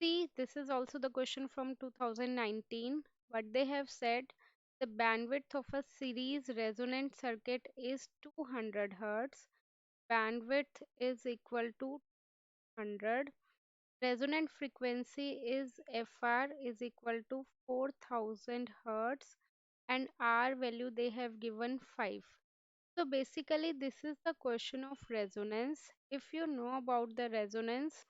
See, this is also the question from 2019. What they have said, the bandwidth of a series resonant circuit is 200 hertz. Bandwidth is equal to 100. Resonant frequency is FR is equal to 4000 hertz, and R value they have given 5. So basically this is the question of resonance. If you know about the resonance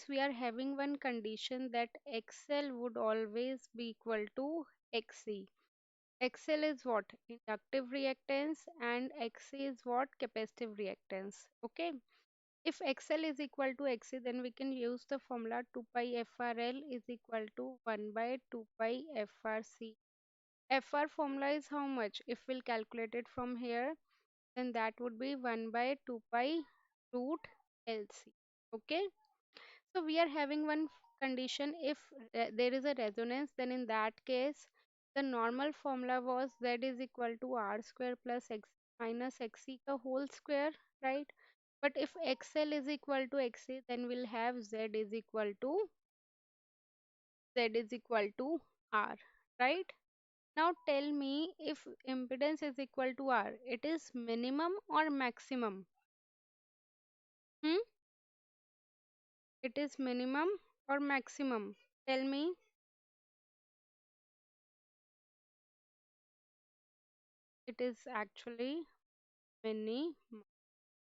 we are having one condition that XL would always be equal to XC. XL is what? Inductive reactance, and XC is what? Capacitive reactance. Okay. If XL is equal to XC, then we can use the formula 2 pi FRL is equal to 1 by 2 pi FRC. FR formula is how much? If we'll calculate it from here, then that would be 1 by 2 pi root LC. Okay. So we are having one condition. If there is a resonance, then in that case, the normal formula was Z is equal to R square plus X minus XC ka whole square, right? But if XL is equal to XC, then we'll have Z is equal to R, right? Now tell me, if impedance is equal to R, it is minimum or maximum? Hmm? It is minimum or maximum? Tell me. It is actually minimum.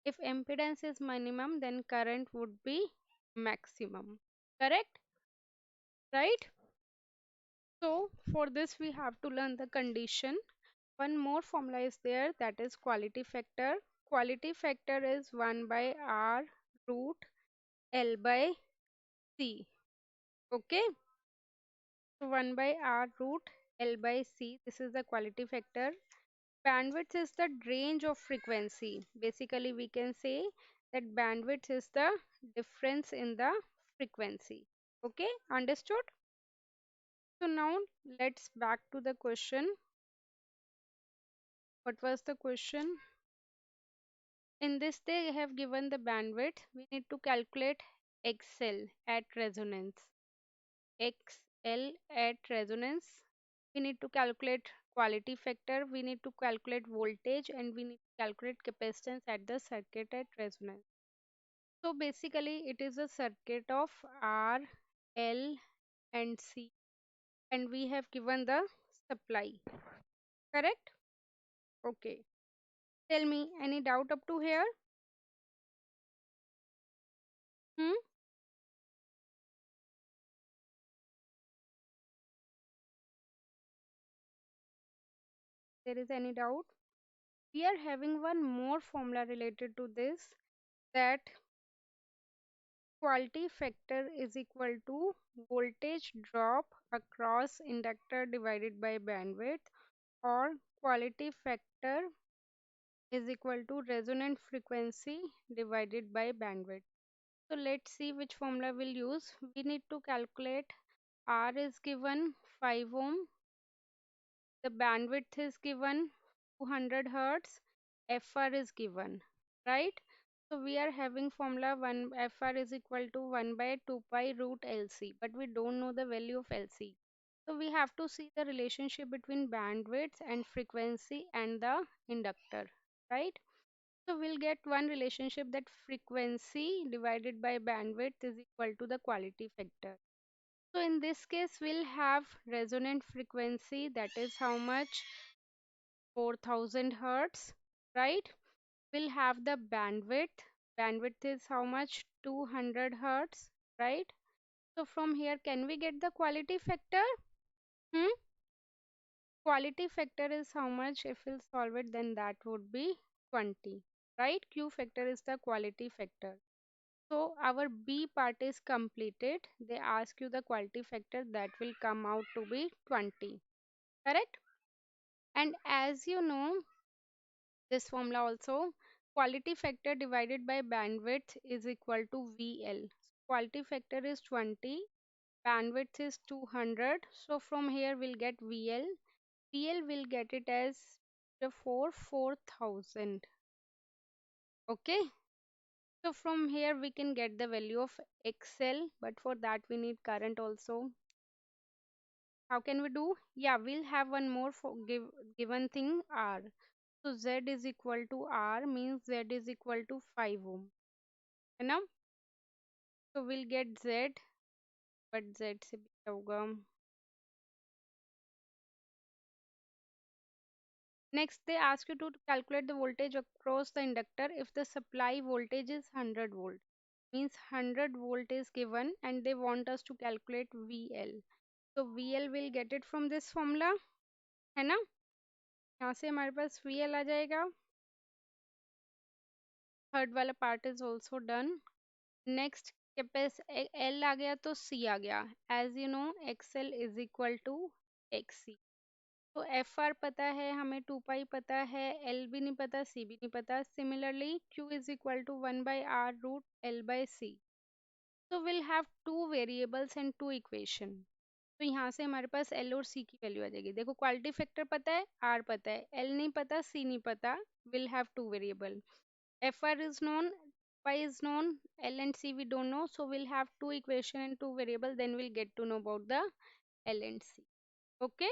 If impedance is minimum, then current would be maximum. Correct? Right? So for this we have to learn the condition. One more formula is there, that is quality factor. Quality factor is 1 by R root L by C. Okay? So 1 by R root L by C. This is the quality factor. Bandwidth is the range of frequency. Basically, we can say that bandwidth is the difference in the frequency. Okay, understood? So now let's back to the question. What was the question? In this, they have given the bandwidth. We need to calculate XL at resonance. XL at resonance. We need to calculate quality factor. We need to calculate voltage, and we need to calculate capacitance at the circuit at resonance. So basically, it is a circuit of R, L, and C, and we have given the supply. Correct? Okay. Tell me, any doubt up to here? Hmm? There is any doubt? We are having one more formula related to this, that quality factor is equal to voltage drop across inductor divided by bandwidth, or quality factor is equal to resonant frequency divided by bandwidth. So let's see which formula we'll use. We need to calculate R is given 5 ohm, the bandwidth is given 200 hertz, FR is given, right? So we are having formula 1 FR is equal to 1 by 2 pi root LC, but we don't know the value of LC. So we have to see the relationship between bandwidth and frequency and the inductor, right? So we'll get one relationship, that frequency divided by bandwidth is equal to the quality factor. So in this case, we'll have resonant frequency, that is how much? 4000 hertz, right? We'll have the bandwidth. Bandwidth is how much? 200 hertz, right? So from here, can we get the quality factor? Hmm? Quality factor is how much? If we'll solve it, then that would be 20, right? Q factor is the quality factor. So our B part is completed. They ask you the quality factor, that will come out to be 20. Correct? And as you know, this formula also, quality factor divided by bandwidth is equal to VL. Quality factor is 20, bandwidth is 200. So from here we'll get VL. VL will get it as the 4000. Okay. So from here we can get the value of XL, but for that we need current also. How can we do? Yeah, we'll have one more for given thing R. So Z is equal to R means Z is equal to 5 ohm. है ना? So we'll get Z, but Z से भी क्या होगा? Next, they ask you to calculate the voltage across the inductor if the supply voltage is 100 volt. Means 100 volt is given and they want us to calculate VL. So VL will get it from this formula, है ना? यहाँ से हमारे पास VL आ जाएगा. Third वाला part is also done. Next कैपेस L आ गया तो C आ गया. As you know XL is equal to XC. तो एफ आर पता है हमें, 2 पाई पता है, एल भी नहीं पता, सी भी नहीं पता. Similarly Q is equal to 1/r√L/c. तो will have two variables and two equation. तो यहाँ से हमारे पास एल और सी की वैल्यू आ जाएगी. देखो क्वालिटी फैक्टर पता है, आर पता है, एल नहीं पता, सी नहीं पता. Will have two variable. F R is known, pi is known, L and C we don't know. So will have two equation and two variable. Then will get to know about the L and C. Okay.